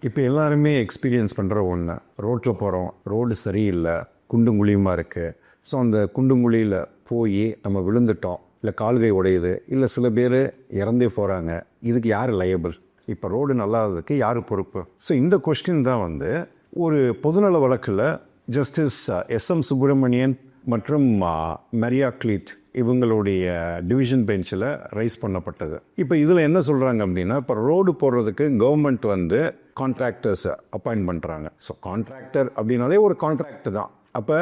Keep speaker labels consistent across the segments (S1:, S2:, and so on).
S1: இப்போ எல்லாருமே எக்ஸ்பீரியன்ஸ் பண்ணுற ஒன்று, ரோட்டில் போகிறோம், ரோடு சரியில்லை, குண்டும் குழியுமாக இருக்குது. ஸோ அந்த குண்டும் குழியில் போய் நம்ம விழுந்துட்டோம், இல்லை கால்கை உடையுது, இல்லை சில பேர் இறந்தே போகிறாங்க. இதுக்கு யார் லையபிள்? இப்போ ரோடு நல்லாததுக்கு யார் பொறுப்பு? ஸோ இந்த கொஸ்டின் தான் வந்து ஒரு பொதுநல வழக்கில் ஜஸ்டிஸ் எஸ்எம் சுப்பிரமணியன் மற்றும் மரியா கிளீட் இவங்களுடைய டிவிஷன் பெஞ்சில் ரைஸ் பண்ணப்பட்டது. இப்போ இதில் என்ன சொல்கிறாங்க அப்படின்னா, இப்போ ரோடு போடுறதுக்கு கவர்மெண்ட் வந்து கான்ட்ராக்டர்ஸை அப்பாயிண்ட் பண்ணுறாங்க. ஸோ கான்ட்ராக்டர் அப்படின்னாலே ஒரு கான்ட்ராக்ட் தான். அப்போ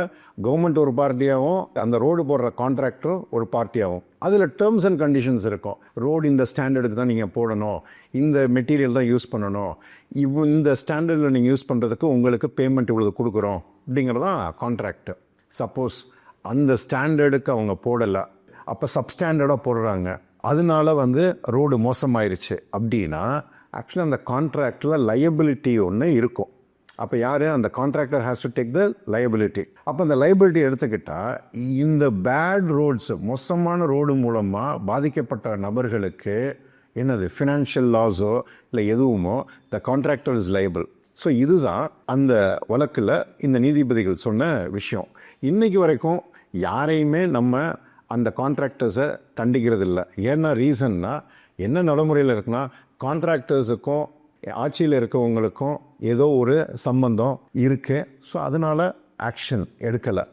S1: கவர்மெண்ட் ஒரு பார்ட்டியாகவும் அந்த ரோடு போடுற கான்ட்ராக்டரும் ஒரு பார்ட்டியாகவும், அதில் டேர்ம்ஸ் அண்ட் கண்டிஷன்ஸ் இருக்கும். ரோடு இந்த ஸ்டாண்டர்டுக்கு தான் நீங்கள் போடணும், இந்த மெட்டீரியல் தான் யூஸ் பண்ணணும், இந்த ஸ்டாண்டர்டில் நீங்கள் யூஸ் பண்ணுறதுக்கு உங்களுக்கு பேமெண்ட் இவ்வளவு கொடுக்குறோம் அப்படிங்கிறது தான் கான்ட்ராக்டு. சப்போஸ் அந்த ஸ்டாண்டர்டுக்கு அவங்க போடலை, அப்போ சப்ஸ்டாண்டர்டாக போடுறாங்க, அதனால வந்து ரோடு மோசமாயிருச்சு அப்படின்னா ஆக்சுவலி அந்த கான்ட்ராக்டில் லயபிலிட்டி ஒன்று இருக்கும். அப்போ யார்? அந்த contractor has to take the liability. அப்போ அந்த லயபிலிட்டி எடுத்துக்கிட்டால் இந்த பேட் ரோட்ஸ், மோசமான ரோடு மூலமாக பாதிக்கப்பட்ட நபர்களுக்கு என்னது ஃபினான்ஷியல் லாஸோ இல்லை எதுவுமோ the contractor is liable. So இதுதான் அந்த வழக்கில் இந்த நீதிபதிகள் சொன்ன விஷயம். இன்றைக்கு வரைக்கும் யாரையுமே நம்ம அந்த கான்ட்ராக்டர்ஸை தண்டிக்கிறது இல்லை. ஏன்னா ரீசன்னா என்ன நடைமுறையில் இருக்குன்னா, கான்ட்ராக்டர்ஸுக்கும் ஆட்சியில் இருக்கவங்களுக்கும் ஏதோ ஒரு சம்பந்தம் இருக்குது. ஸோ அதனால் ஆக்ஷன் எடுக்கலை.